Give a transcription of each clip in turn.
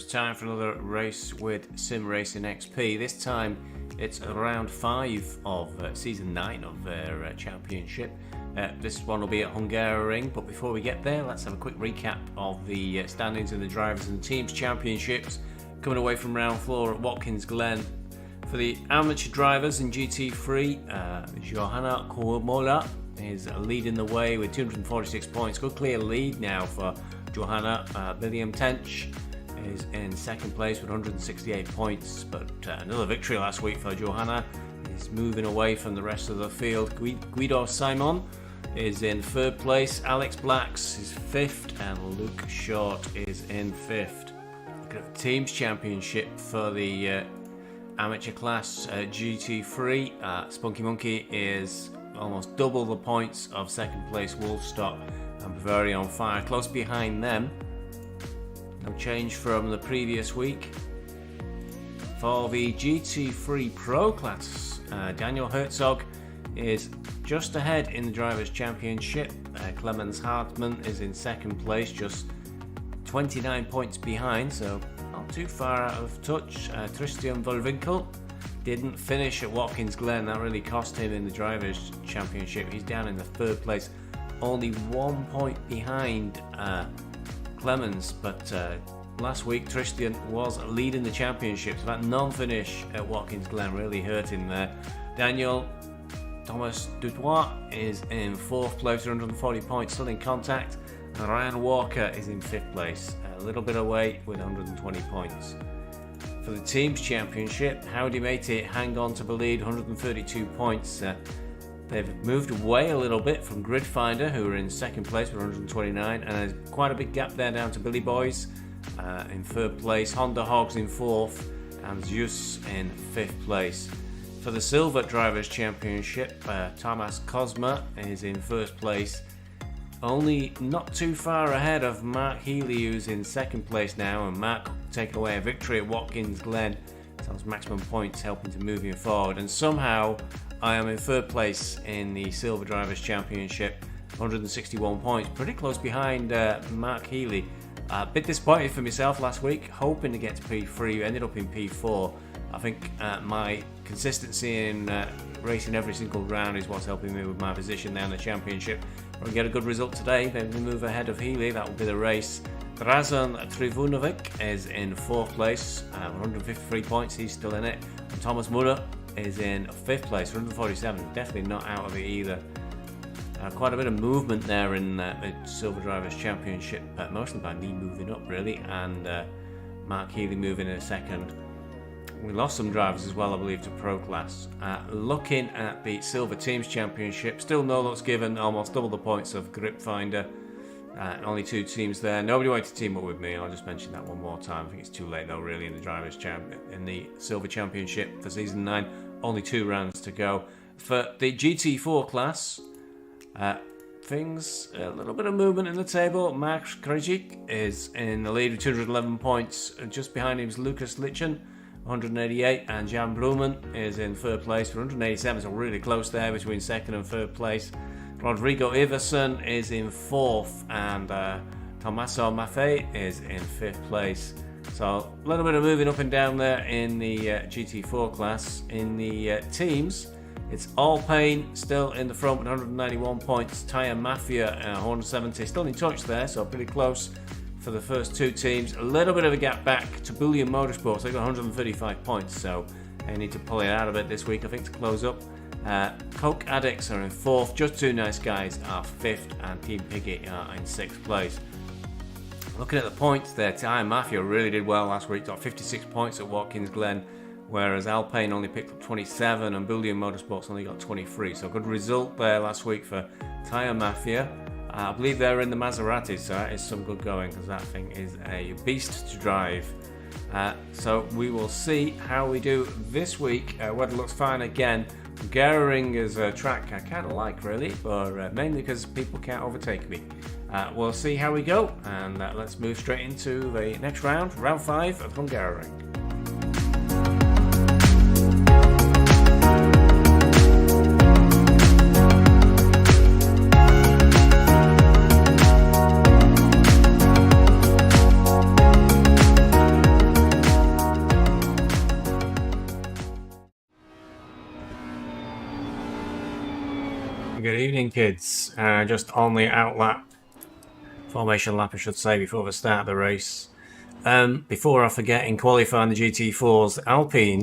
time for another race with SimRacing XP. This time it's round 5 of season 9 of their championship. This one will be at Hungaroring, but before we get there, let's have a quick recap of the standings in the Drivers and Teams Championships. Coming away from round 4 at Watkins Glen. For the amateur drivers in GT3, Johanna Kormola is leading the way with 246 points. Good clear lead now for Johanna. William Tench is in second place with 168 points, but another victory last week for Johanna. Is moving away from the rest of the field. Guido Simon is in third place. Alex Blacks is 5th, and Luke Short is in 5th. Looking at the Teams Championship for the amateur class GT3, Spunky Monkey is almost double the points of second place Wolfstock and Bavaria on Fire. Close behind them. No change from the previous week. For the GT3 Pro class, Daniel Herzog is just ahead in the Drivers' Championship. Clemens Hartmann is in second place, just 29 points behind, so not too far out of touch. Tristan Volwinkel didn't finish at Watkins Glen. That really cost him in the Drivers' Championship. He's down in the third place, only 1 point behind Clemens, but last week Tristan was leading the championship, so that non-finish at Watkins Glen really hurt him there. Daniel Thomas Dutois is in 4th place with 140 points, still in contact, and Ryan Walker is in 5th place, a little bit away with 120 points. For the Teams Championship, Howdy Matey hang on to the lead, 132 points. They've moved away a little bit from Grid Finder, who are in second place with 129, and there's quite a big gap there down to Billy Boys in 3rd place, Honda Hogs in 4th, and Zeus in 5th place. For the Silver Drivers' Championship, Thomas Cosma is in 1st place, only not too far ahead of Mark Healy, who's in 2nd place now, and Mark taking away a victory at Watkins Glen. So those maximum points helping to move him forward, and somehow I am in 3rd place in the Silver Drivers' Championship, 161 points, pretty close behind Mark Healy. A bit disappointed for myself last week, hoping to get to P3, ended up in P4. I think my consistency in racing every single round is what's helping me with my position there in the championship. If I get a good result today, then we move ahead of Healy, that will be the race. Razan Trivunovic is in 4th place, 153 points, he's still in it. And Thomas Muller is in 5th place, 147, definitely not out of it either. Quite a bit of movement there in the Silver Drivers' Championship, mostly by me moving up really, and Mark Healy moving in 2nd. We lost some drivers as well, I believe, to Pro Class. Looking at the Silver Teams Championship, still no looks given, almost double the points of Grip Finder. Only 2 teams there. Nobody wanted to team up with me. I'll just mention that one more time. I think it's too late though, really, in the Drivers' in the Silver Championship for season 9. Only 2 rounds to go. For the GT4 class, things a little bit of movement in the table. Max Krajcik is in the lead with 211 points. Just behind him is Lucas Litchen, 188, and Jan Blumen is in 3rd place with 187. So really close there between 2nd and 3rd place. Rodrigo Iverson is in 4th, and Tommaso Maffei is in 5th place. So a little bit of moving up and down there in the GT4 class. In the teams, it's Alpine still in the front with 191 points. Tire Mafia 170, still in touch there, so pretty close for the first 2 teams. A little bit of a gap back to Bullion Motorsports. They've got 135 points, so they need to pull it out a bit this week, I think, to close up. Coke Addicts are in 4th, Just Two Nice Guys are 5th, and Team Piggy are in 6th place. Looking at the points there, Tire Mafia really did well last week, got 56 points at Watkins Glen, whereas Alpine only picked up 27 and Bullion Motorsports only got 23. So good result there last week for Tire Mafia. I believe they're in the Maserati, so that is some good going, because that thing is a beast to drive. So we will see how we do this week. Weather looks fine again. Hungaroring is a track I kind of like, really, but mainly because people can't overtake me. We'll see how we go, and let's move straight into the next round, round 5 of Hungaroring. evening, kids. Just on the out lap, formation lap I should say, before the start of the race. Before I forget, in qualifying the GT4s, the Alpine,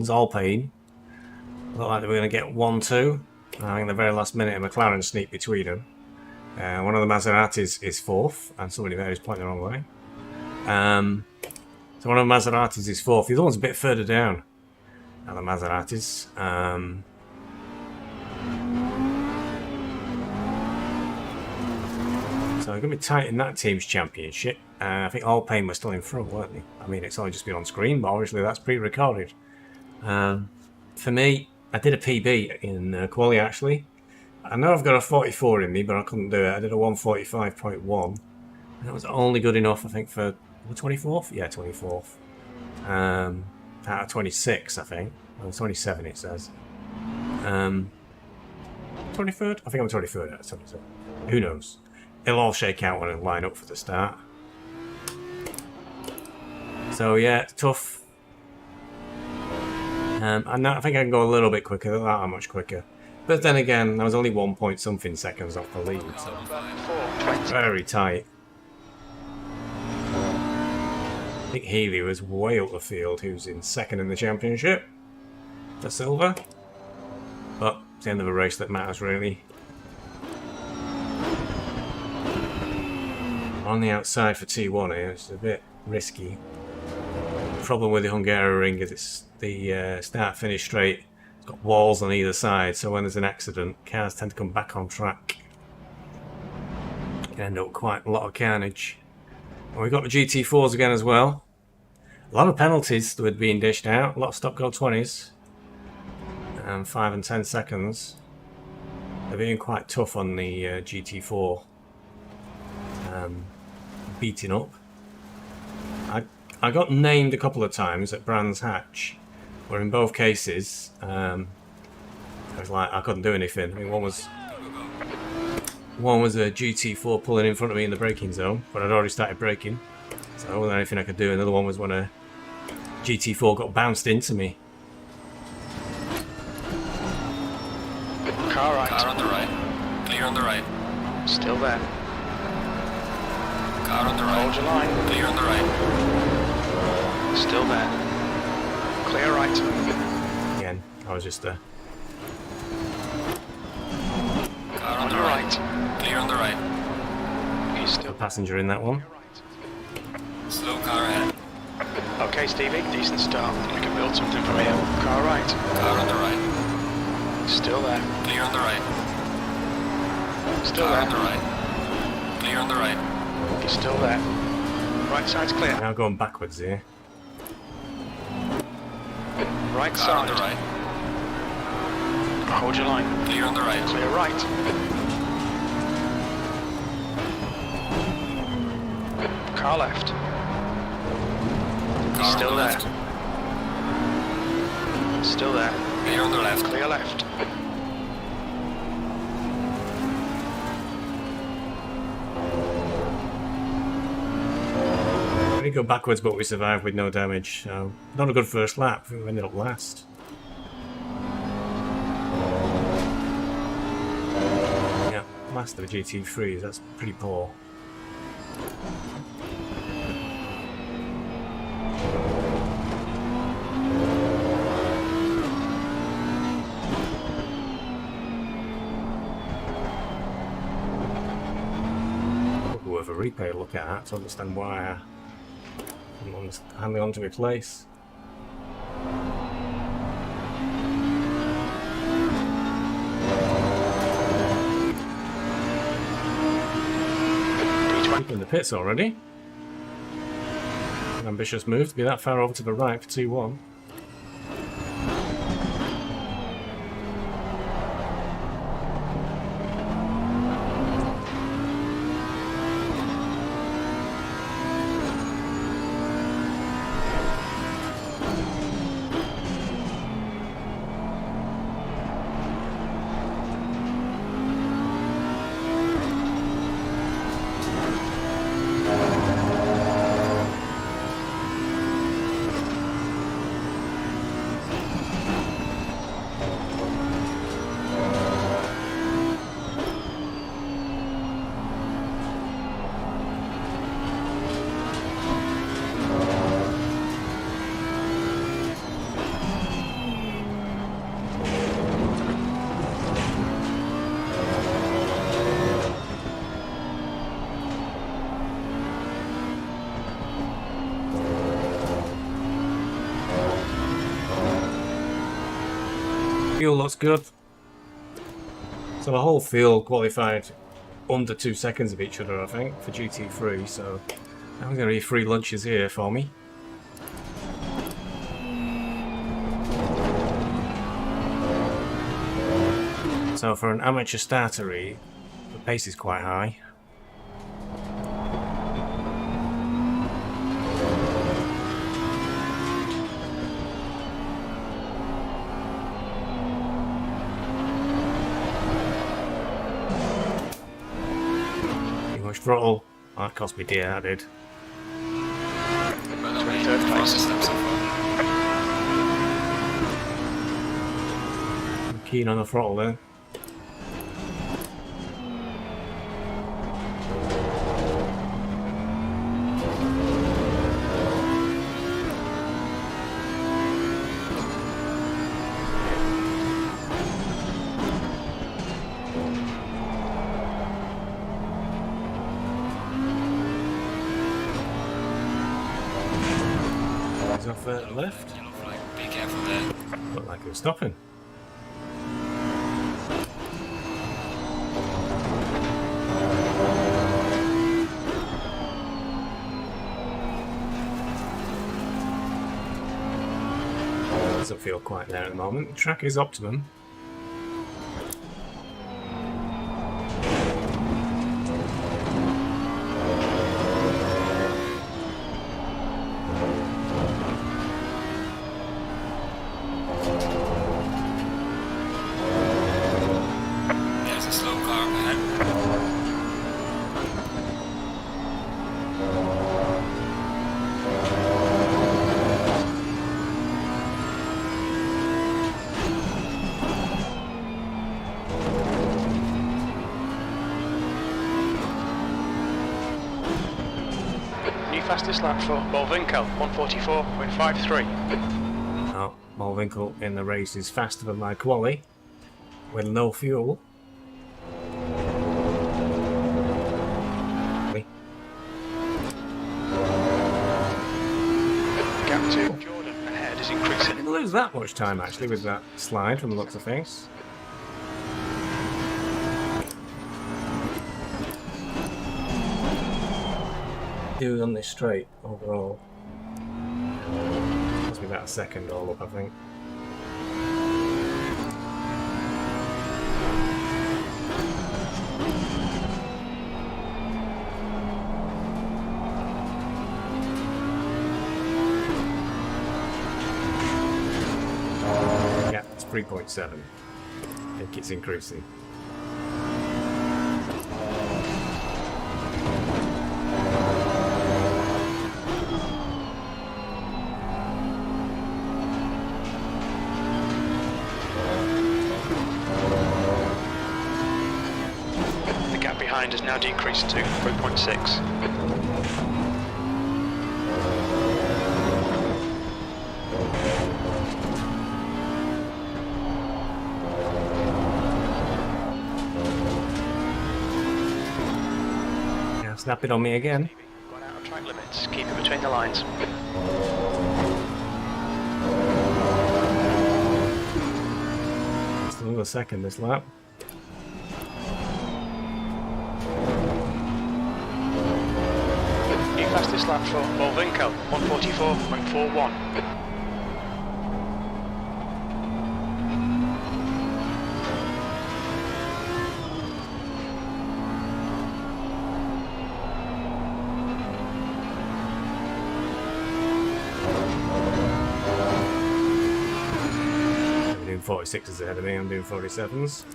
look like they were going to get 1-2. I think the very last minute, a McLaren sneaked between them. One of the Maseratis is 4th, and somebody there is pointing the wrong way. So one of the Maseratis is 4th. The other one's a bit further down. Now the Maseratis. So they're going to be tight in that team's championship. I think Alpine were still in front, weren't they? I mean, it's only just been on screen, but obviously that's pre-recorded. For me, I did a PB in quali actually. I know I've got a 44 in me, but I couldn't do it. I did a 145.1. And that was only good enough, I think, for the 24th? Yeah, 24th. Out of 26, I think. Well, 27 it says. 23rd? I think I'm 23rd out of 27. Who knows? It'll all shake out when I line up for the start. So yeah, it's tough. And I think I can go a little bit quicker, not that much quicker. But then again, I was only 1 point something seconds off the lead, so very tight. I think Healy was way up the field, who's in second in the championship for silver. But it's the end of a race that matters really. On the outside for T1 here, it's a bit risky. The problem with the Hungaroring is it's the start-finish straight. It's got walls on either side, so when there's an accident, cars tend to come back on track. You end up quite a lot of carnage. And we've got the GT4s again as well. A lot of penalties that were being dished out, a lot of stop-go 20s. 5 and 10 seconds. They're being quite tough on the GT4. Beating up. I got named a couple of times at Brands Hatch, where in both cases I was like I couldn't do anything. I mean, one was a GT4 pulling in front of me in the braking zone, but I'd already started braking, so there wasn't anything I could do. Another one was when a GT4 got bounced into me. Car right. Car on the right. Clear on the right. Still there. Car on the right. Hold your line. Clear on the right. Still there. Clear right. Again, I was just Car on the your right. right. Clear on the right. He's a still passenger in that one. Slow car ahead. Okay, Stevie, decent start. We can build something from here. Car right. Car on the right. Still there. Clear on the right. Still Car there. on the right. Clear on the right. He's still there. Right side's clear. Now going backwards here. Right Car on side. the right. Hold your line. Clear on the right. Clear right. Car left. Car Still on the there. left. Still there. Clear on the left. Clear left. We did go backwards, but we survived with no damage. So not a good first lap. We ended up last. Yeah, last of the GT3s. That's pretty poor. Worth a replay look at that to understand why I'm handing on to my place. People in the pits already. An ambitious move to be that far over to the right for 2-1. Fuel looks good. So the whole field qualified under 2 seconds of each other, I think, for GT3. So I'm going to be free lunches here for me. So for an amateur startery, the pace is quite high. Too much throttle. That cost me dear, that did. But only 23rd place. I'm keen on the throttle there. Off left. Yellow flag, be careful there. Looked like it was stopping. Doesn't feel quite there at the moment. The track is optimum. There's a slow car ahead. New fastest lap for Bolvinko, 144.53. Oh, Mulwinkle in the race is faster than my quali with no fuel. Gap to Jordan ahead is increasing. Didn't lose that much time actually with that slide from the looks of things. Do on this straight overall. Must be about a second all up, I think. Yeah, it's 3.7. I think it's increasing. The gap behind has now decreased to 3.6. Now snap it on me again. Gone out of track limits. Keep it between the lines. Just another second this lap. New fastest lap for Bolvinko, 144.41. I'm doing 46s ahead of me, I'm doing 47s.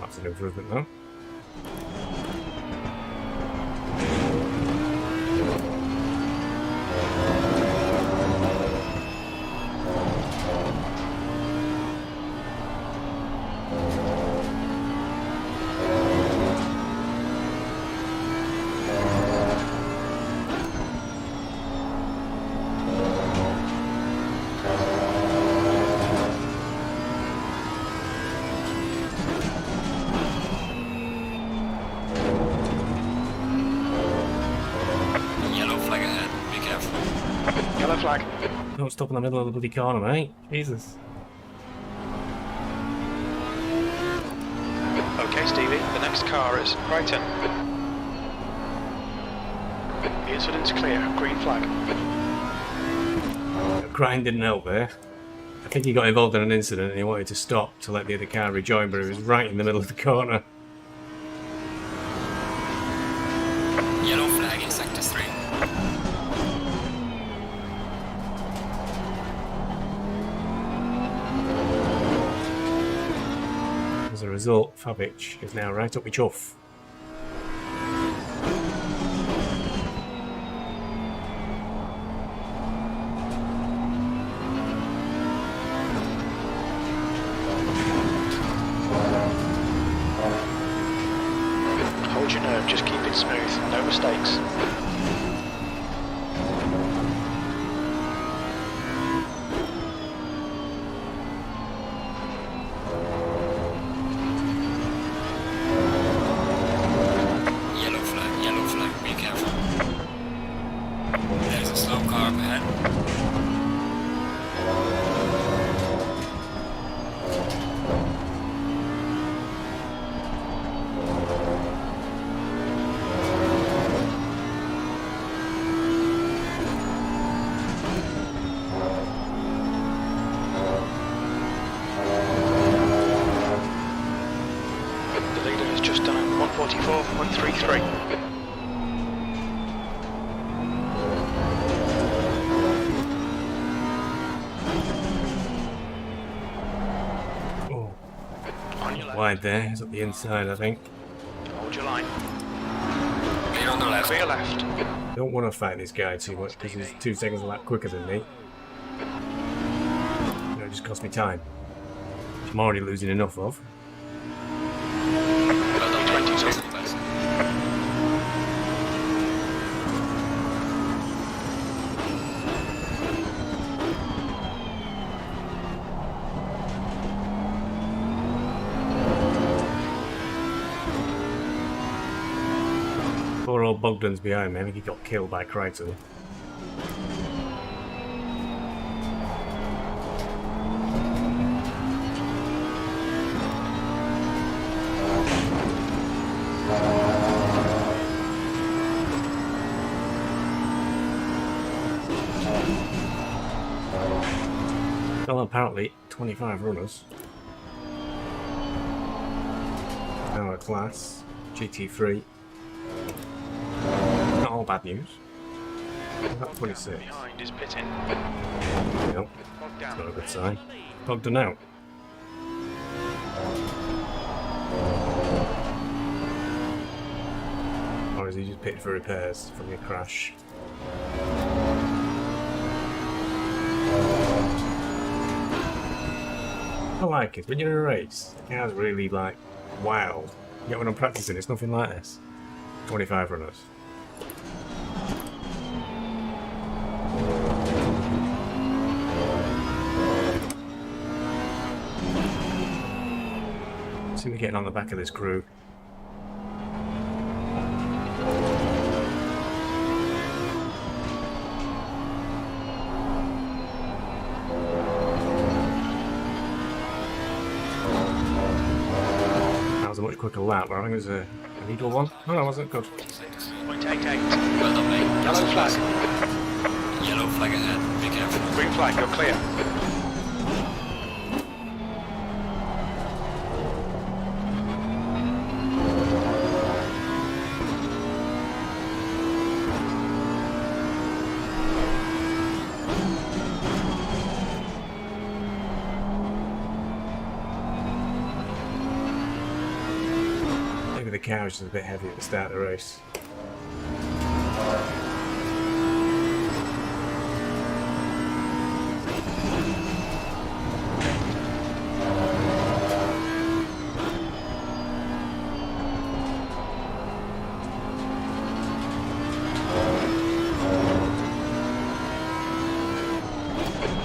That's an improvement though. Flag. Don't stop in the middle of the bloody corner, mate. Jesus. Okay, Stevie, the next car is right in. The incident's clear, green flag. Crying didn't help there. I think he got involved in an incident and he wanted to stop to let the other car rejoin, but he was right in the middle of the corner. Yellow flag in sector 3. As a result, Fabic is now right up my chuff. Hold your nerve, just keep it smooth, no mistakes. Yellow flag, be careful. There's a slow car up ahead. The leader has just done a 144.33. Oh, On your left. wide there. He's up the inside, I think. Hold your line. Clear on the left. Clear left. Don't want to fight this guy too much because he's 2 seconds a lap quicker than me. It just cost me time, which I'm already losing enough of. Well done, 22. Just the best. Poor old Bogdan's behind me. I think he got killed by Crichton. Well, apparently 25 runners. Our class, GT3. Not all bad news. About 26. Behind is pitting. Yep, that's not a good sign. Bogdan out. Or is he just pitted for repairs from your crash? I like it. When you're in a race, the car's really like wild. Yet when I'm practicing, it's nothing like this. 25 runners. Seem to be getting on the back of this crew. That was a much quicker lap, but I think it was a legal one. No, that wasn't good. 0.88. Well done, mate. Yellow flag. Yellow flag ahead. Be careful. Green flag, you're clear. Maybe the car was just a bit heavy at the start of the race.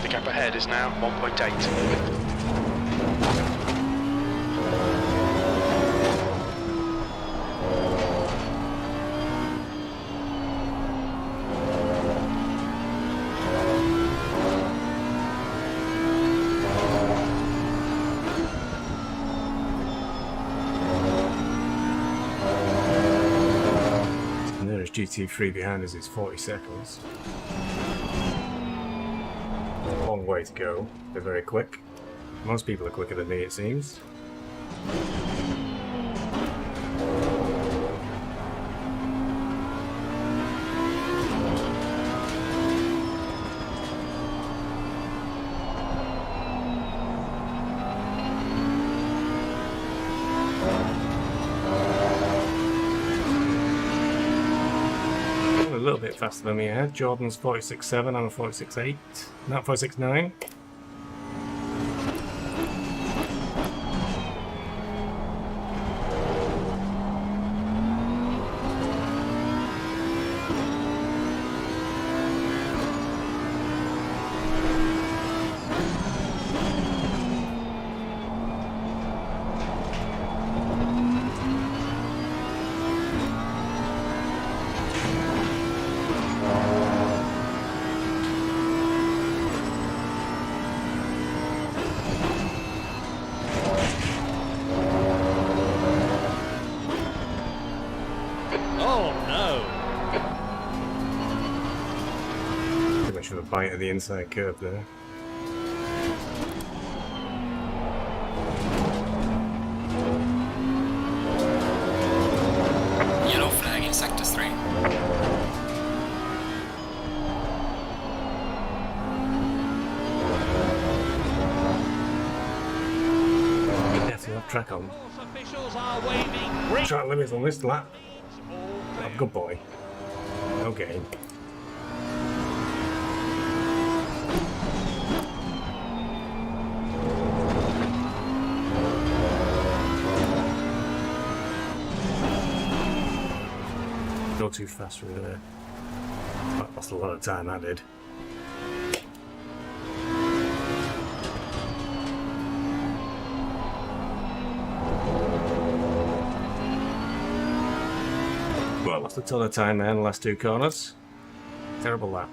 The gap ahead is now 1.8. GT3 behind us is 40 seconds. A long way to go. They're very quick. Most people are quicker than me, it seems. A little bit faster than me ahead. Jordan's 46.7, I'm a 46.8, not 46.9. A bite of the inside curb there. Yellow flag in sector 3. Definitely have track on. Track limits on this lap. Oh, good boy. Okay. Go too fast through there. I lost a lot of time, I did. Well, I lost a ton of time there in the last two corners. Terrible lap.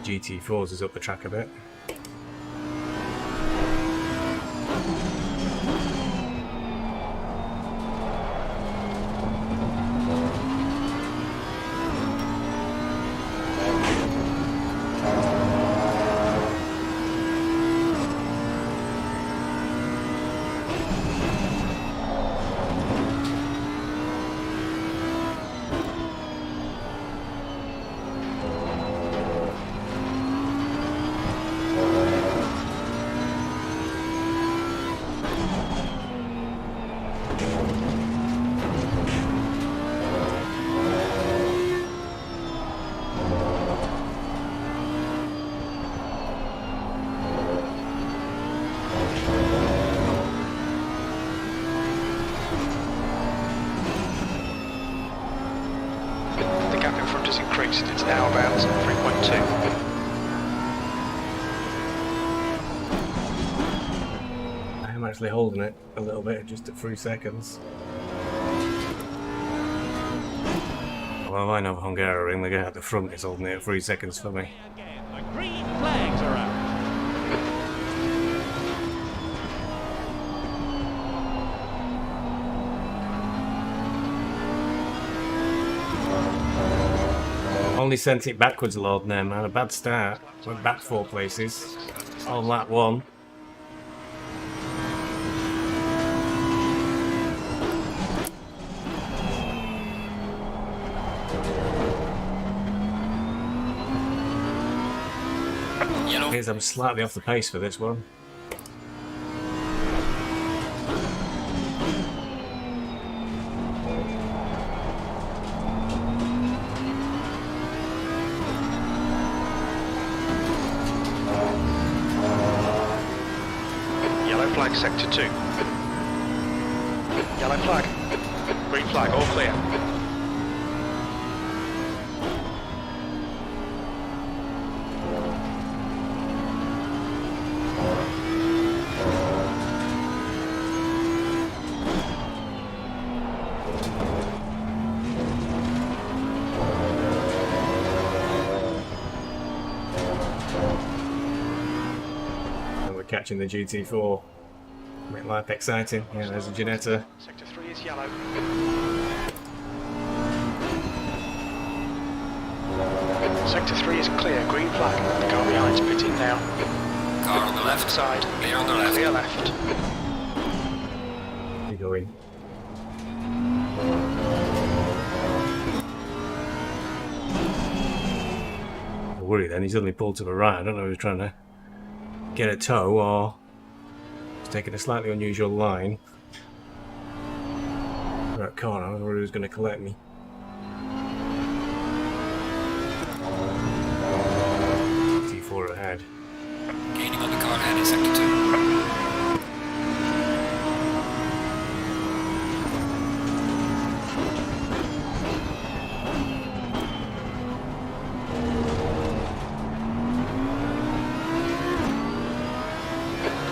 GT4s is up the track a bit. It's now about 3.2. I am actually holding it a little bit, just at 3 seconds. Well, I know Hungaroring, the guy at the front is holding it at 3 seconds for me. The green flags are out. Only sent it backwards, Lord Name, man. A bad start. Went back 4 places. On lap 1. Means I'm slightly off the pace for this one. Yellow flag, sector 2. Yellow flag. Green flag, all clear. Catching the GT4. Make life exciting. Yeah, there's a Ginetta. Sector 3 is yellow. Sector 3 is clear, green flag. The car behind's pitting now. Car on the left. Side. Clear on the left. Clear left. You go in. I'm worried then, he suddenly pulled to the right. I don't know if he was trying to get a tow or he's taking a slightly unusual line. Right corner, I was worried he was going to collect me. GT4 ahead. Gaining on the car ahead in sector 2.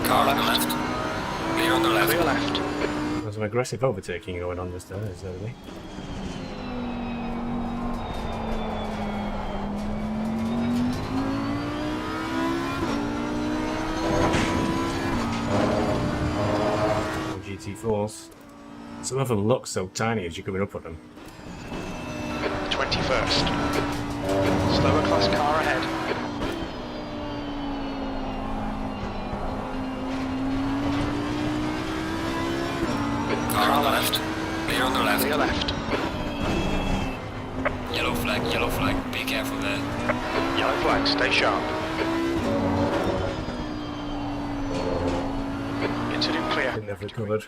Car on the left. Clear on the left. Clear left. There's some aggressive overtaking going on just there, is there really? GT4s. Some of them look so tiny as you're coming up on them. 21st. Slower class car ahead. Car on the left. Clear on the left. Clear left. Yellow flag, yellow flag. Be careful there. Yellow flag, stay sharp. Into clear. Didn't have recovered.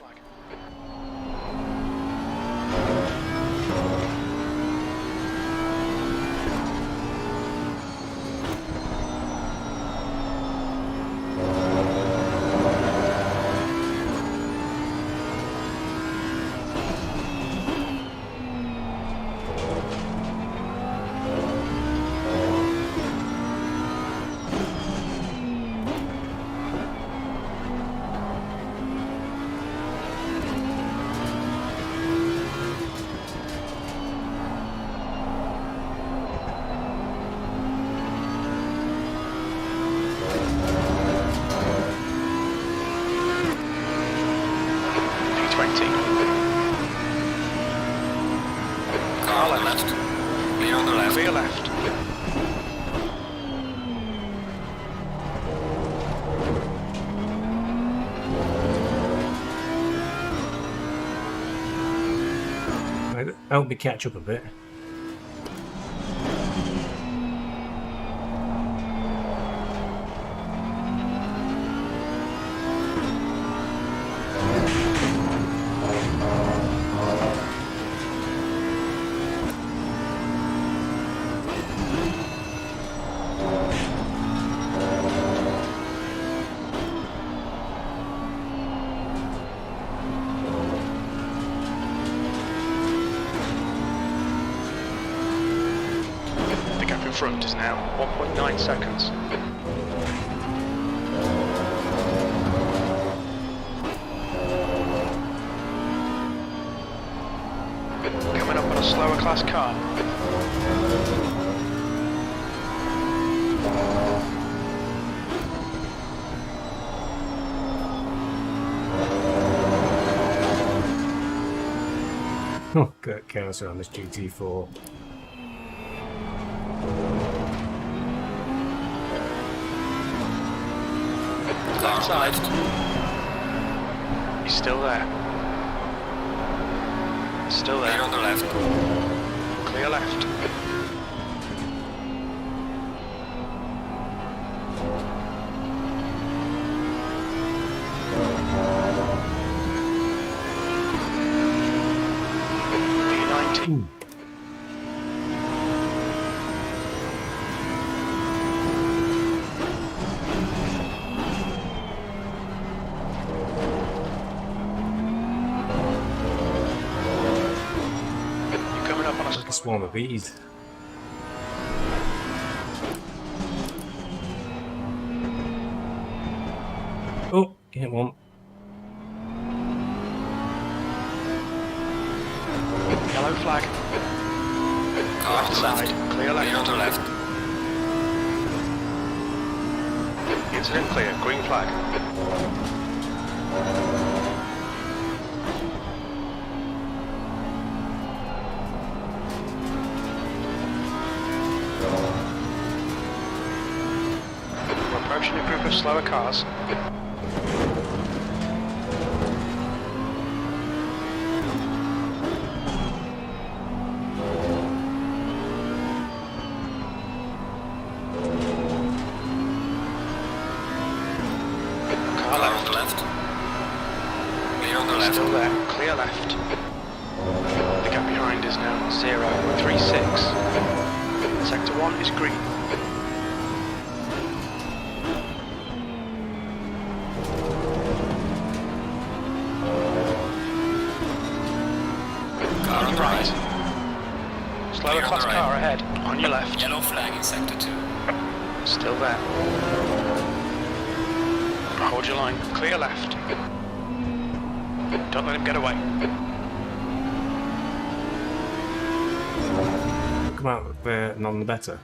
Car on the left. Clear on the left. Clear left. Help me catch up a bit. Front is now 1.9 seconds. Coming up on a slower class car. Oh, got chaos around this GT4. Side. He's still there. Still there. Clear on the left. Clear left. You're coming up on Like a swarm of bees. Oh, hit one. yellow flag. Car on the Side, left. clear Clear on left. the left. Incident clear, green flag. We're approaching a group of slower cars. Car Car on left. the left. Clear on the left. Still there, clear left. The gap behind is now 036. Sector 1 is green. Car on the right. Slower Clear on class the right. car ahead, on your left. Yellow flag in sector 2. Still there. Hold your line, clear left. Don't let him get away. Come out there, none the better.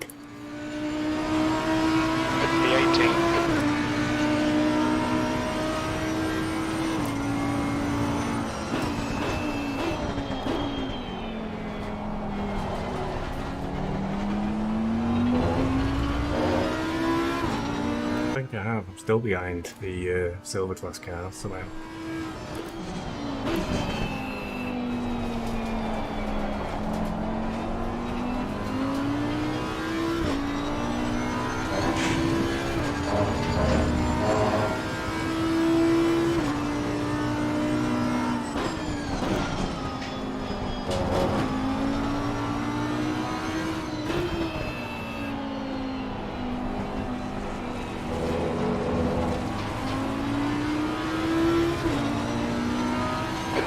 B18. I think I have. I'm still behind the silver class car somehow.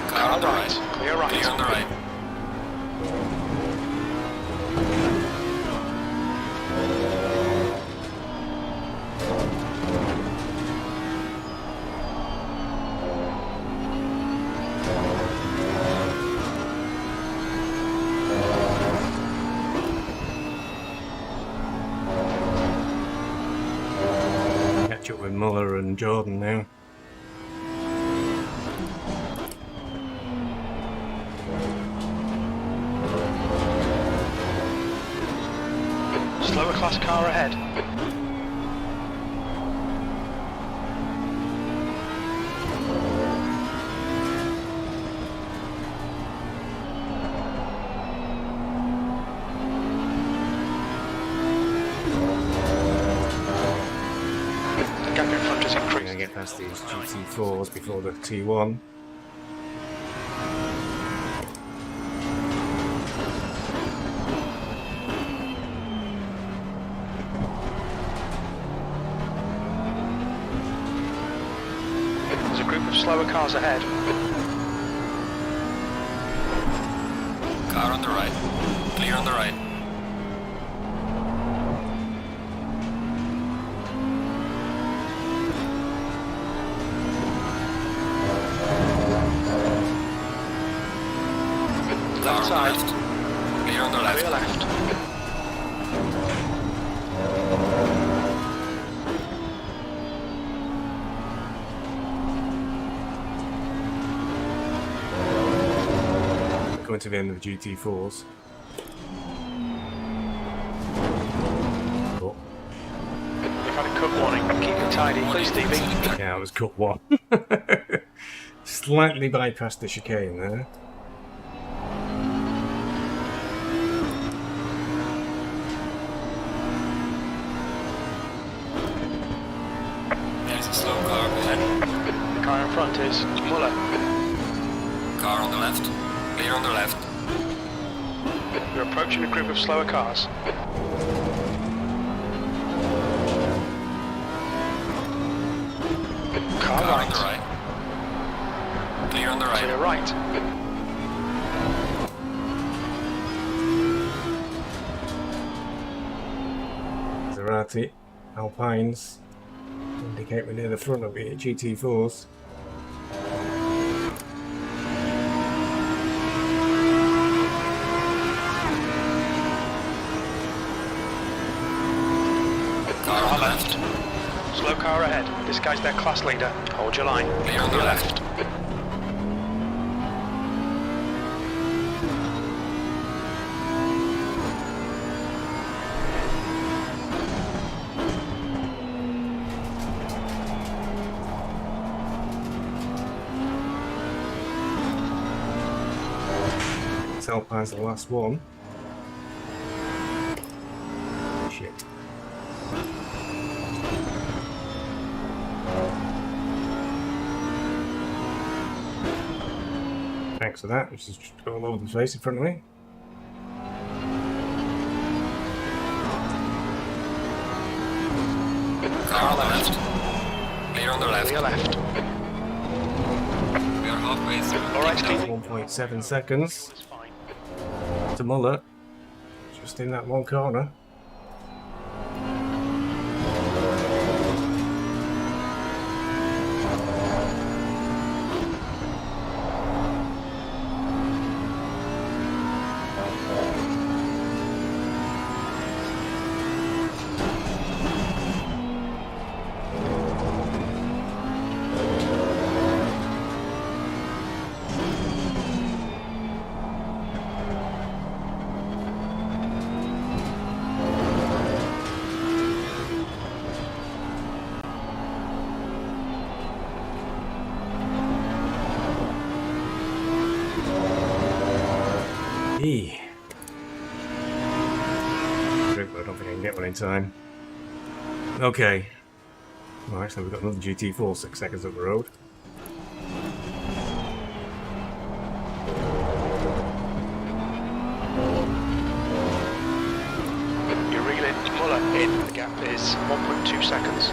Car on the right. Clear right. Clear on the right. Catch up with Muller and Jordan now. Slower class car ahead. The gap in front is I'm increased. gonna get past these GT4s before the T1. There's a group of slower cars ahead. Car on the right. Clear on the right. Car Left on the side. left. Clear on the Clear left. left. Coming to the end of the GT4s. Oh, We've had a cut warning. Keep it tidy, please, Stevie. yeah, I was cut one. Slightly bypassed the chicane there. There's a slow car ahead. The car in front is Muller. Car on the left. Clear on the left. You're approaching a group of slower cars. Car Car right. on the right. Clear on the right. Clear right. Zerati, Alpines indicate we're near the front of it, GT4s. Car on the left. Slow car ahead. This guy's their class leader. Hold your line. Clear on the left. Alpine's the last one. Shit. Thanks for that, which is just all over the place in front of me. Car on the left. Clear on the left. Clear left. We are halfway through. Alright, Steve. 1.7 seconds It's fine. to Muller. Just in that one corner. E. I don't think I can get one in time. Okay. Well, actually, we've got another GT4 6 seconds up the road. You're reeling Muller in. The gap is 1.2 seconds.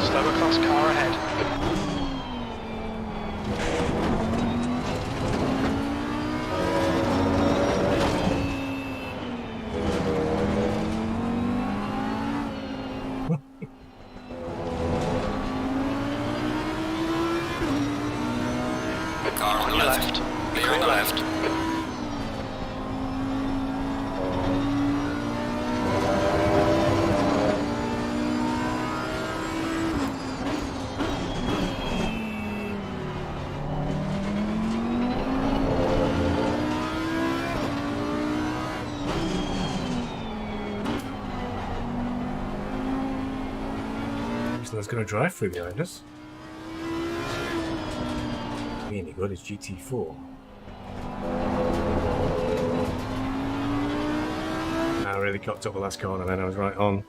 Slower class car ahead. Car on the left. Clear on the left. That's going to drive through behind us. Be any good? It's GT4. I really cocked up the last corner, then I was right on.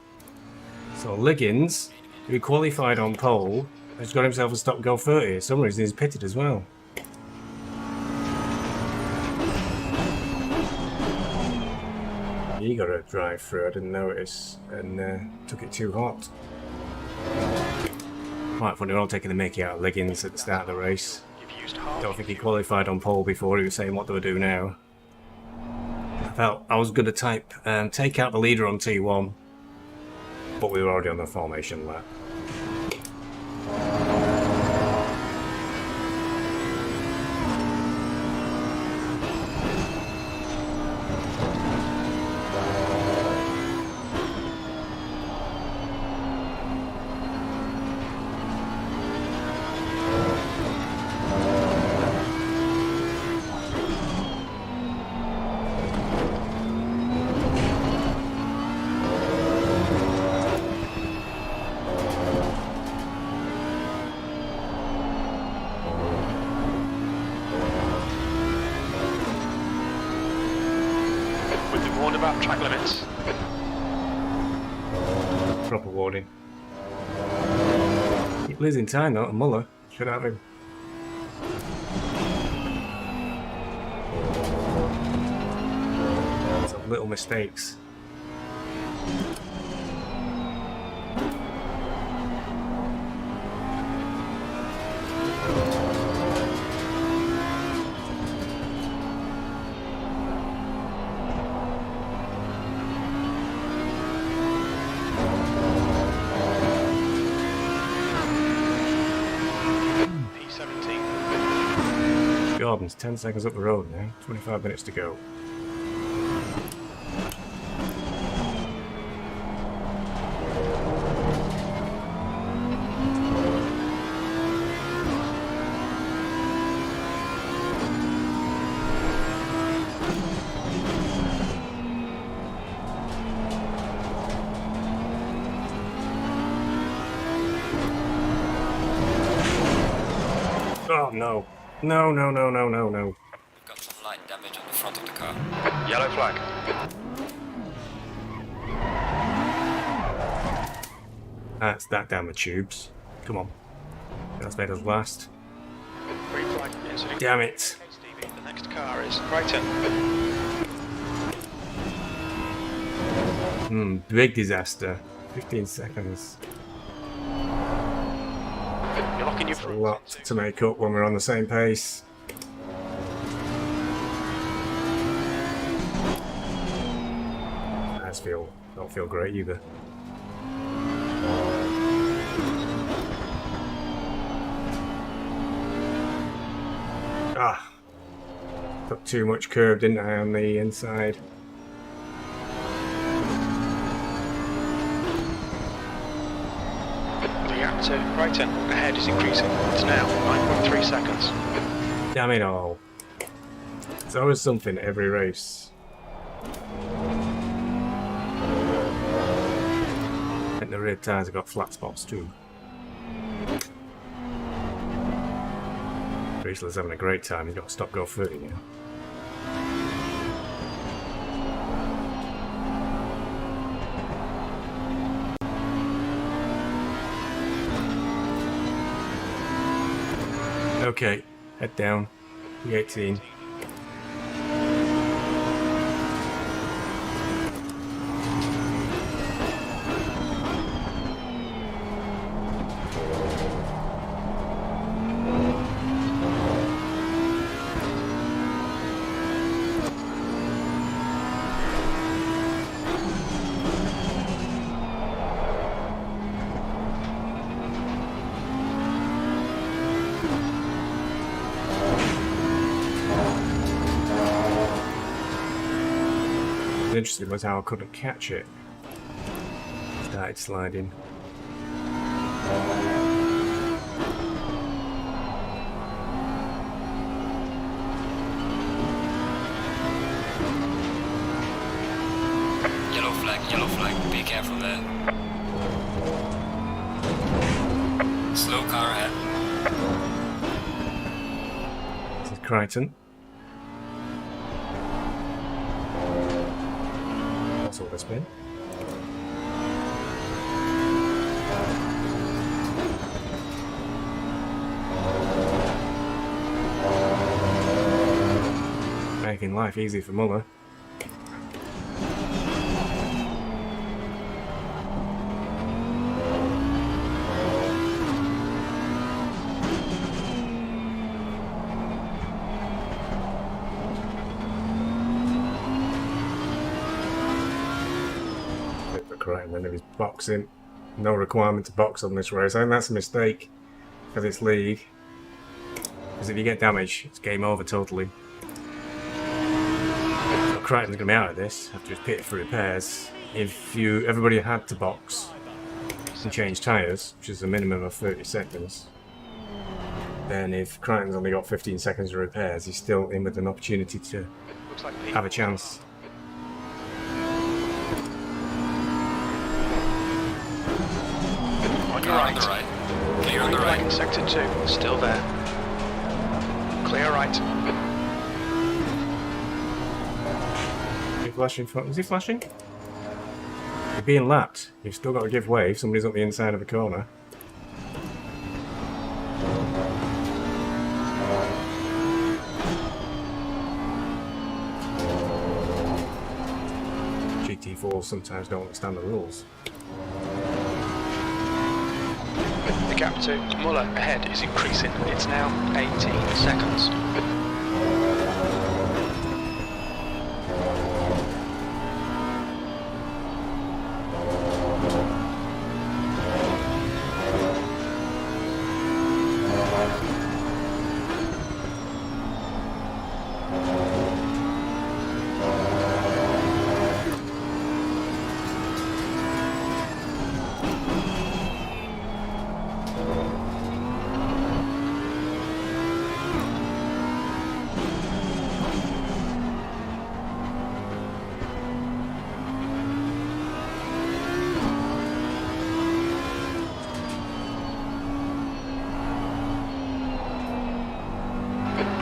So Liggins, who qualified on pole, has got himself a stop go 30. For some reason he's pitted as well. He got to drive through. I didn't notice and took it too hot. Quite funny, we're all taking the mickey out of Liggins at the start of the race. You've used half. Don't think he qualified on pole before. He was saying what do I do now. I felt I was going to take out the leader on T1, but we were already on the formation lap. warned about track limits. Proper warning. Keep losing time though, Muller. Should have him. Some little mistakes. Jordan's 10 seconds up the road now, 25 minutes to go. Oh no. No. We've got some light damage on the front of the car. Yellow flag. That's that down the tubes. Come on. That's made us last. Green flag. Incident. Damn it. Okay, Stevie, the next car is Crichton. Big disaster. 15 seconds. You're locking your A front. lot to make up when we're on the same pace. Don't feel great either. Got too much curve, didn't I, on the inside? The gap to Crichton ahead is increasing. It's now 9.3 seconds. Damn it all. There's always something at every race. I think the rear tyres have got flat spots too. Riesler's having a great time, he's got to stop go 30 now. Okay, head down. E18. Interesting was how I couldn't catch it. Started sliding. Yellow flag, be careful there. Slow car ahead. This is Crichton. That's all this been. Making life easy for Muller. And then he's boxing. No requirement to box on this race. I think that's a mistake for this league. Because if you get damage, it's game over totally. So Crichton's going to be out of this after he's pitted for repairs. If everybody had to box and change tyres, which is a minimum of 30 seconds, then if Crichton's only got 15 seconds of repairs, he's still in with an opportunity to have a chance. Right. On the right. Clear on the right. Sector 2, still there. Clear right. flashing for? Is he flashing? You're being lapped. You've still got to give way if somebody's up the inside of a corner. GT4s sometimes don't understand the rules. The gap to Muller ahead is increasing. It's now 18 seconds.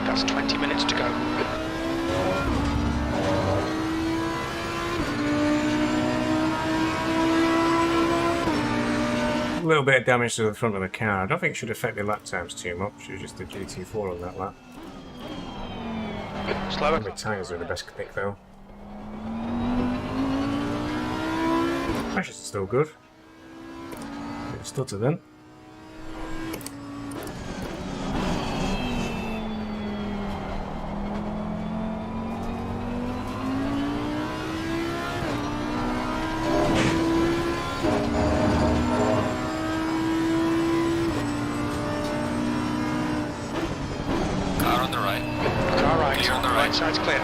That's 20 minutes to go. A little bit of damage to the front of the car. I don't think it should affect the lap times too much. It was just the GT4 on that lap. Slower. The tyres are the best pick though. Pressure's still good. Bit of stutter then. Car on the right. Car right. Clear on the Right right. side's clear.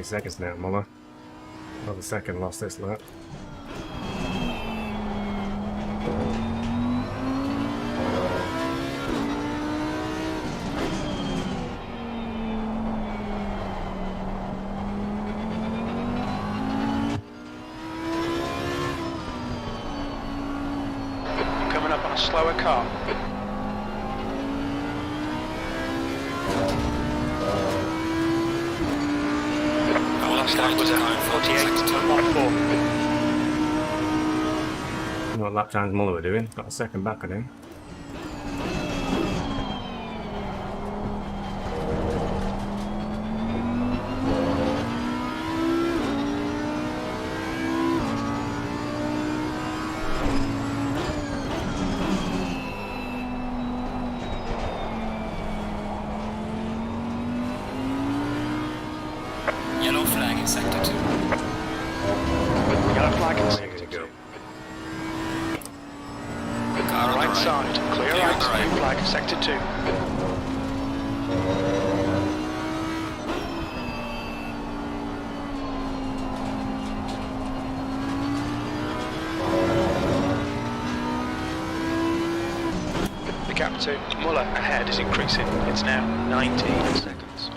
Seconds now, Muller. Another second lost this lap. Coming up on a slower car. Last lap was at 48.14. You know what lap times Muller were doing? Got a second back on him. Yellow flag in sector 2. Yellow flag in There sector you go. 2. Car on Right the right. side. Clear Clear on right. the right. Green flag sector 2. The gap to Muller ahead is increasing. It's now 19 seconds.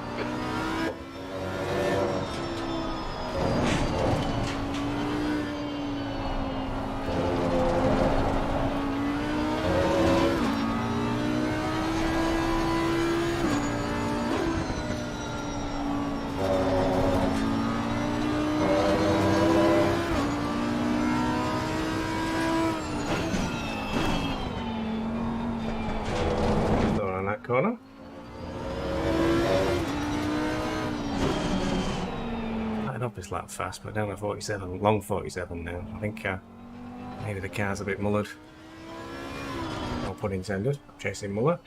Lower on that corner. Lighting up this lap fast, but down to 47, long 47 now. I think maybe the car's a bit mullered. No pun intended. Chasing Muller.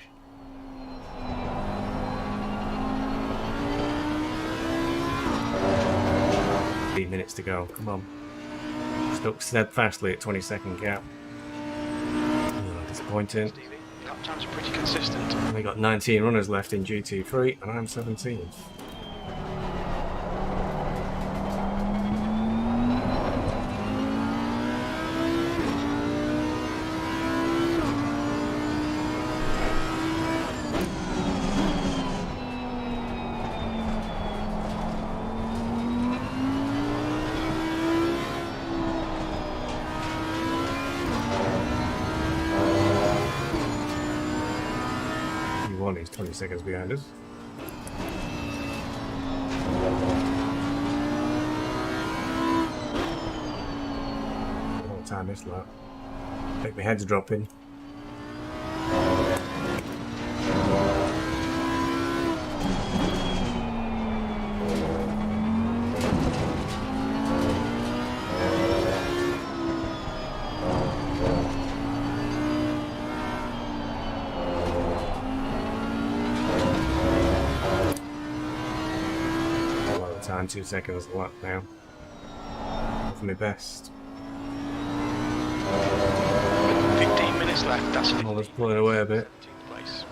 Minutes to go. Come on. Stuck steadfastly at 20-second gap. Oh, disappointing. Lap times are pretty consistent. We got 19 runners left in GT3, and I'm 17th. He's 20 seconds behind us. What time is that? I think my head's dropping. Time 2 seconds a lap now. For my best. 15 minutes left. That's Oh, let's pull it away a bit. place.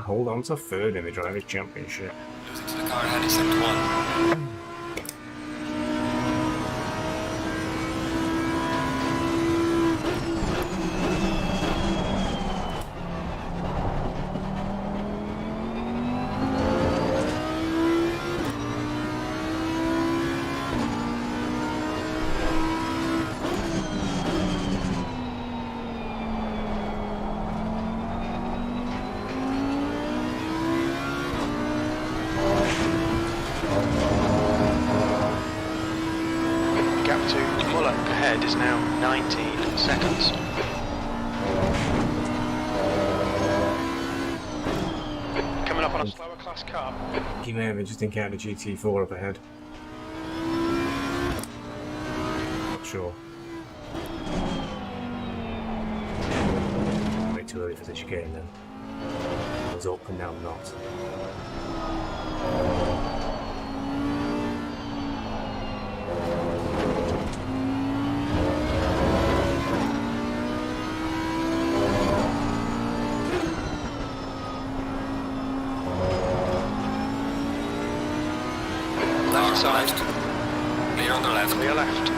Hold on to third in the Drivers' Championship. Losing to the car ahead in sector 1. Ahead is now 19 seconds. Coming up on a slower class car. He may have just encountered GT4 up ahead. Not sure. Way too early for the chicane then. I was up and now I'm not. Side. Clear on the left. Clear left.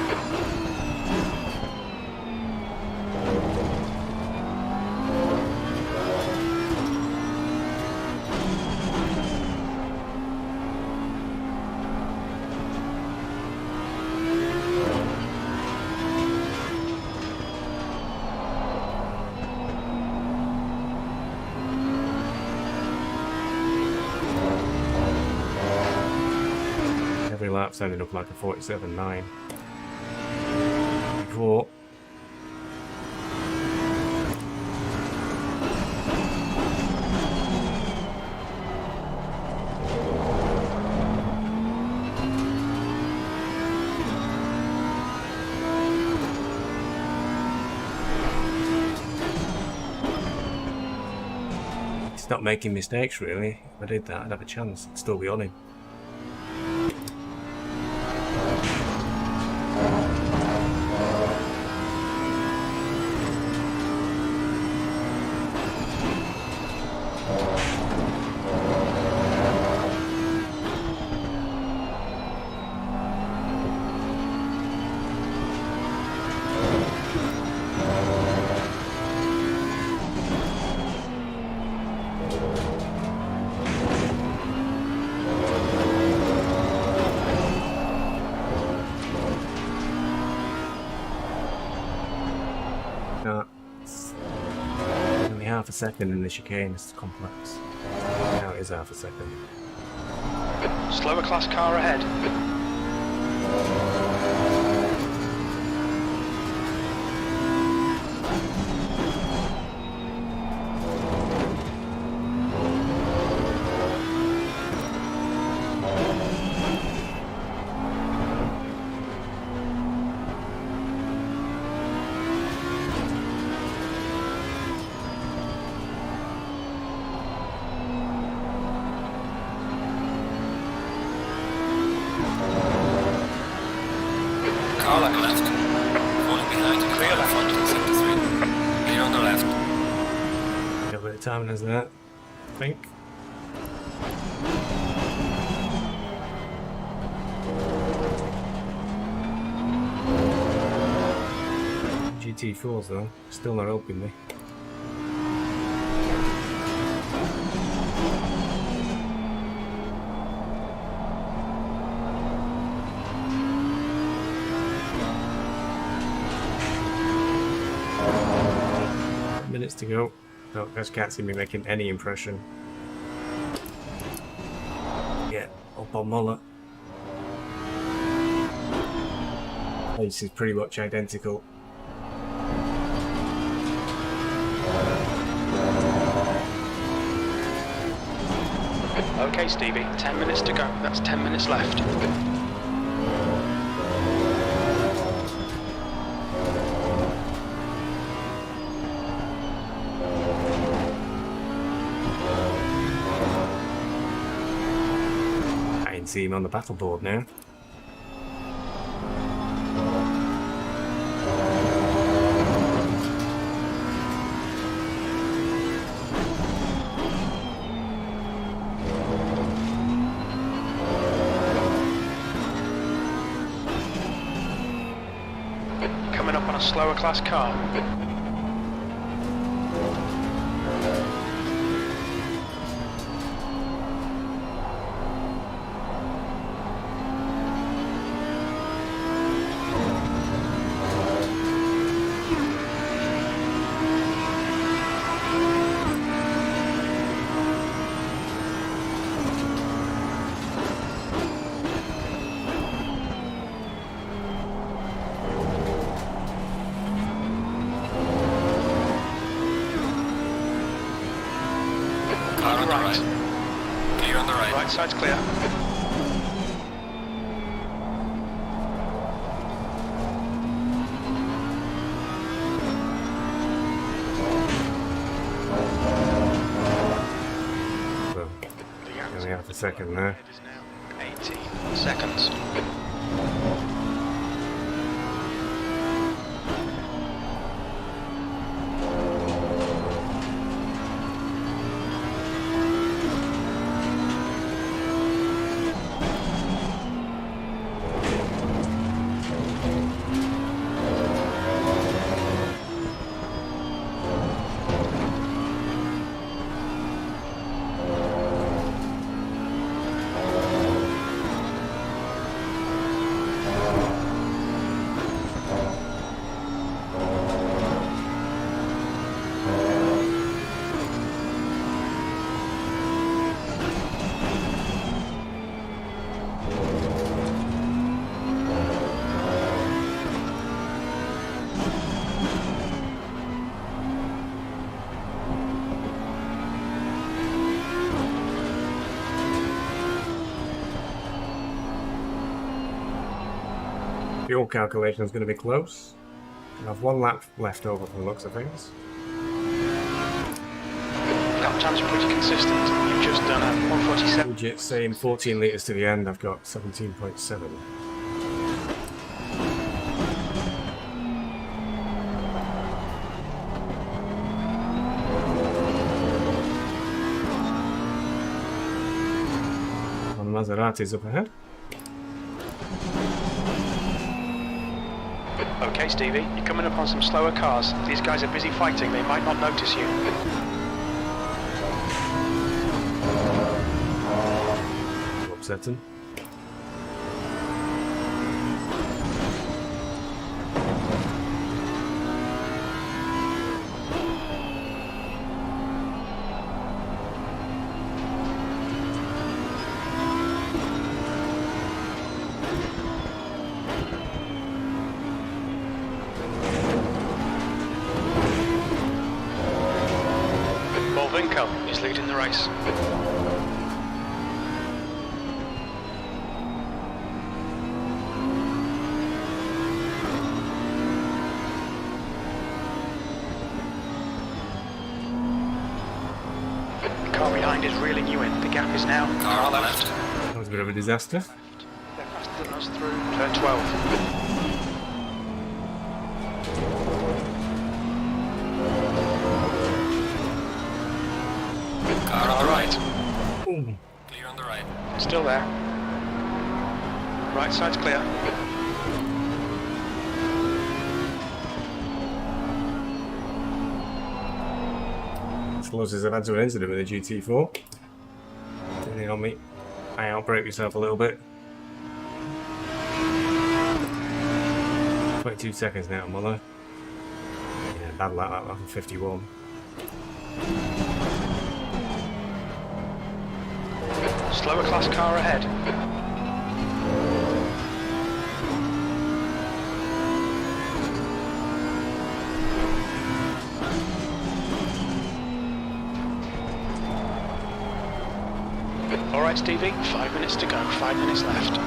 Every lap's ended up like a 47.9. Before. He's not making mistakes really. If I did that, I'd have a chance. I'd still be on him. Only half a second in the chicane is complex. Now it is half a second. Slower class car ahead. car left. Left. Falling behind in the Clear car in left. front of sector 3. Clear on the left. Got a bit of time as that, I think. GT4s though, still not helping me. Minutes to go. No, I just can't see me making any impression. Yeah, up on Muller. Pace is pretty much identical. Okay, Stevie, 10 minutes to go. That's 10 minutes left. I can see him on the battle board now. Coming up on a slower class car. Car on the Right. right. Clear on the right. Right side's clear. So, only half a second there. It is now 18 seconds. Fuel calculation is going to be close. I have one lap left over from the looks of things. Lap times are pretty consistent. You've just done a 147. Legit saying 14 litres to the end, I've got 17.7. And Maserati's up ahead. Okay, Stevie, you're coming up on some slower cars. These guys are busy fighting. They might not notice you. Upsetting. Vinco is leading the race. The car behind is reeling you in. The gap is now Car on the left. That was a bit of a disaster. They're faster than us through turn 12. Car on the right. Ooh. Clear on the right. Still there. Right side's clear. As close as I've had to an incident with a GT4. Depending on me, I outbrake myself a little bit. 22 seconds now, mother. Yeah, bad like that, I'm 51. Slower class car ahead. Alright Stevie, 5 minutes to go, 5 minutes left.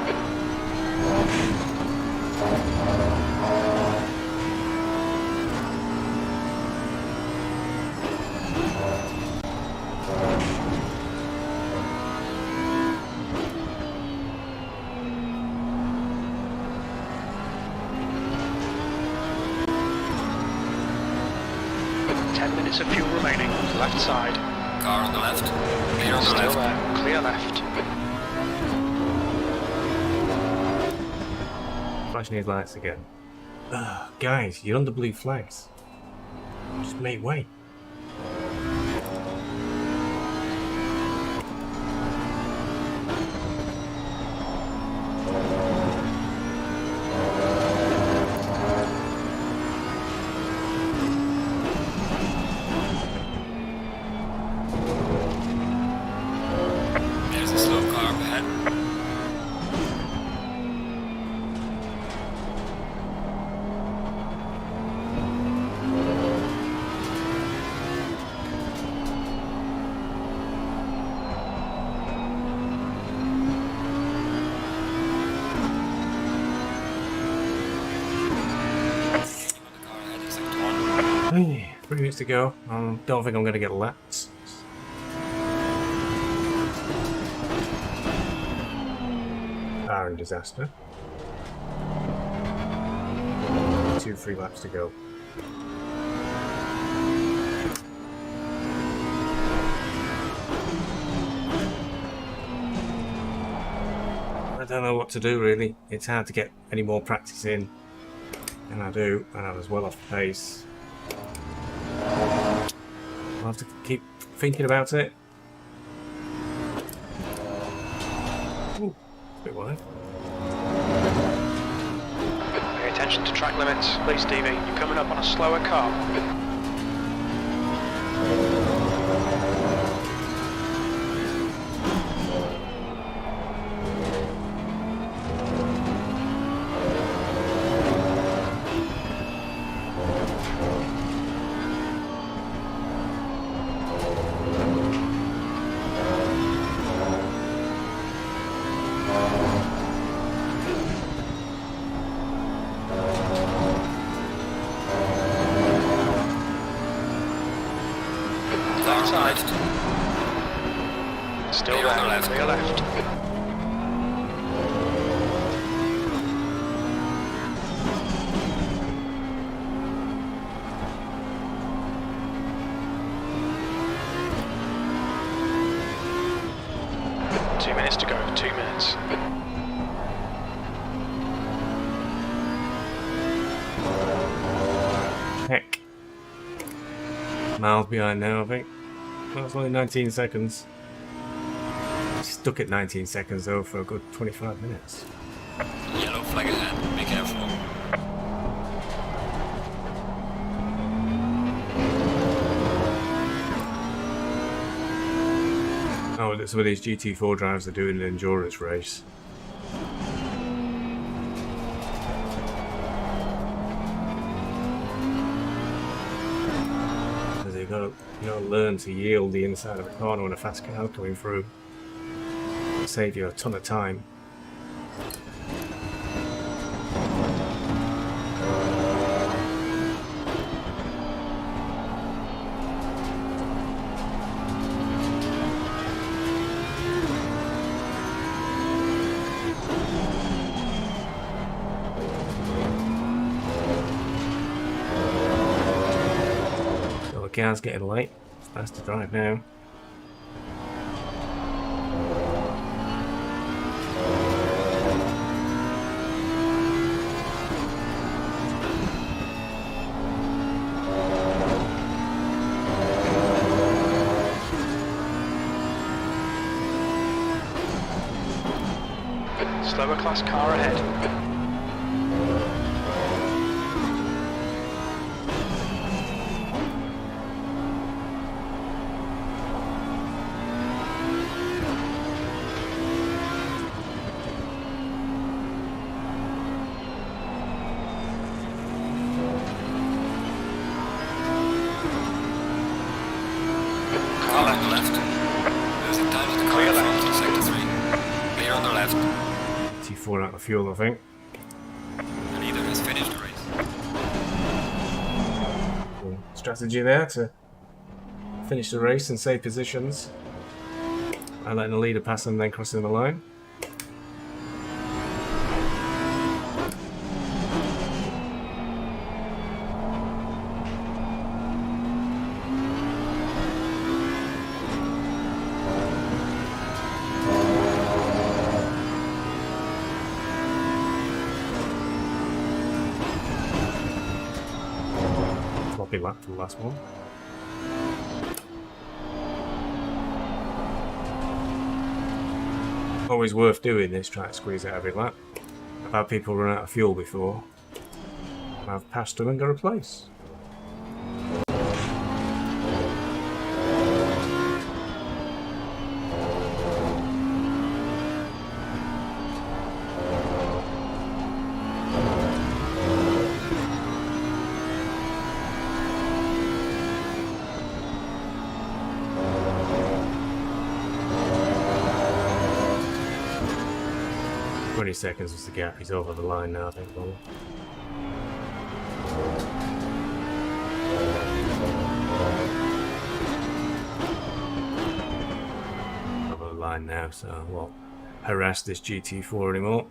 Of fuel remaining, left side. Car on the left. Clear on the Still left. there, clear left. Flashing his lights again. Guys, you're under blue flags. Just make way. There's a slow car up ahead. Hey, 3 minutes to go. Don't think I'm going to get lapped. Barren disaster. 2-3 laps to go. I don't know what to do really. It's hard to get any more practice in than I do, and I was well off the pace. I'll have to keep thinking about it. Ooh, it's a bit wide. Pay attention to track limits, please Stevie. You're coming up on a slower car. Car on the left. Still Clear on the there, left. clear left. Two minutes to go, 2 minutes. Heck. Miles behind now, I think. Well, it's only 19 seconds. Stuck at 19 seconds though for a good 25 minutes. Yellow flag ahead. Be careful. Oh, some of these GT4 drivers are doing an endurance race. Because you've got to learn to yield the inside of a corner when a fast car is coming through. It'll save you a ton of time. So the car's getting light. It's fast to drive now. Slower class car ahead. Car on the left. Losing time with the car in front in sector 3. Clear on the left. GT4 out of fuel, I think. The leader has finished the race. Cool strategy there to finish the race and save positions. I letting the leader pass and then crossing the line. Floppy lap for the last one. Always worth doing this, trying to squeeze out every lap. I've had people run out of fuel before. I've passed them and got a place. Seconds was the gap. He's over the line now, I think. Over the line now, so I won't harass this GT4 anymore.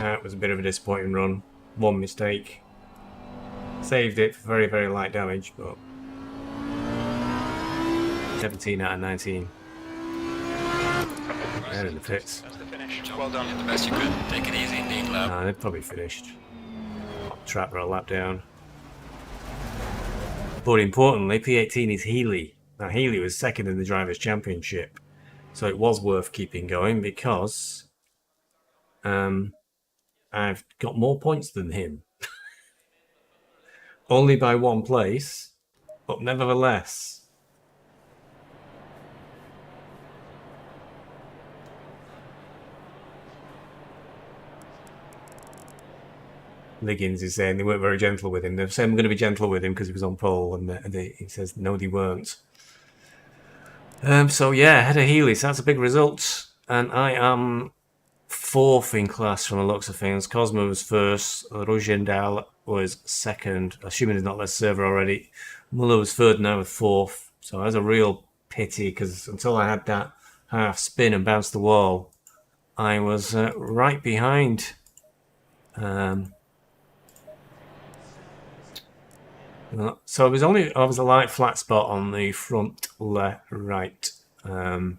That was a bit of a disappointing run. One mistake. Saved it for very, very light damage, but 17 out of 19. They're in the pits. That's the finish. John, Well done. you did the best you could. Take it easy in the lap. Nah, they've probably finished. Trap or a lap down. But importantly, P18 is Healy. Now, Healy was second in the Drivers' Championship. So it was worth keeping going because I've got more points than him. Only by one place, but nevertheless. Liggins is saying they weren't very gentle with him. They're saying we're going to be gentle with him because he was on pole, and he says no, they weren't. So yeah, ahead of Healy, so that's a big result, and I am fourth in class from the looks of things. Cosmo was first, Rojendal was second, assuming he's not left server already. Muller was third, now with fourth. So that's a real pity because until I had that half spin and bounced the wall, I was right behind. So it was only a light flat spot on the front left right, but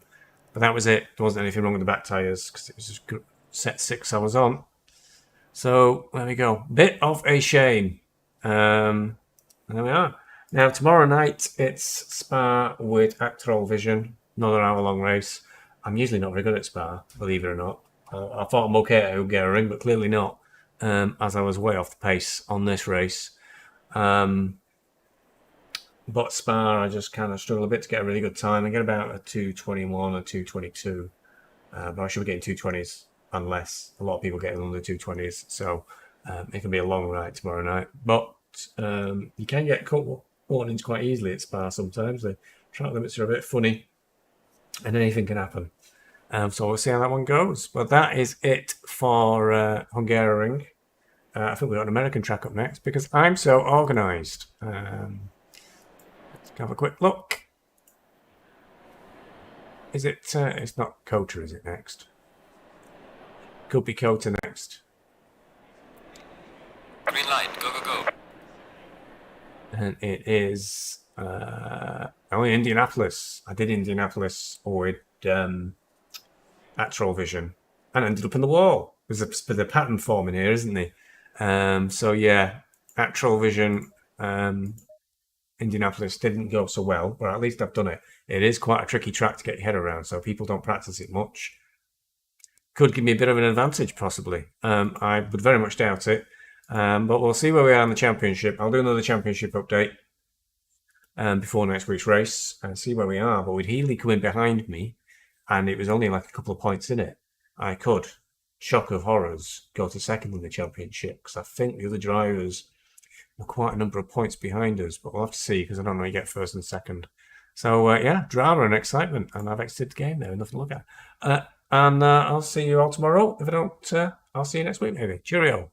that was it. There wasn't anything wrong with the back tyres because it was just set 6 I was on. So there we go. Bit of a shame. There we are. Now tomorrow night it's Spa with Actrol Vision, another hour-long race. I'm usually not very good at Spa, believe it or not. I thought I'm okay at Hungaroring, but clearly not, as I was way off the pace on this race. But Spa, I just kind of struggle a bit to get a really good time. I get about a 2:21 or 2:22, but I should be getting 2:20s unless a lot of people get under 2:20s. So it can be a long ride tomorrow night. But you can get caught warnings quite easily at Spa sometimes. The track limits are a bit funny, and anything can happen. So we'll see how that one goes. But that is it for Hungaroring. I think we've got an American track up next because I'm so organised. Let's have a quick look. Is it? It's not Kota, is it next? Could be Kota next. Green light, go, go, go. And it is only Indianapolis. I did Indianapolis with Actrol Vision and ended up in the wall. There's a bit of pattern forming here, isn't there? So yeah, Actrol Vision Indianapolis didn't go so well, but at least I've done it. It is quite a tricky track to get your head around, so people don't practice it much. Could give me a bit of an advantage, possibly. I would very much doubt it, but we'll see where we are in the championship. I'll do another championship update before next week's race and see where we are. But with Healy coming behind me, and it was only like a couple of points in it, I could, shock of horrors, go to second in the championship, because I think the other drivers were quite a number of points behind us, but we'll have to see, because I don't know you get first and second. So yeah, drama and excitement, and I've exited the game there, nothing to look at. And I'll see you all tomorrow. If I don't, I'll see you next week maybe. Cheerio.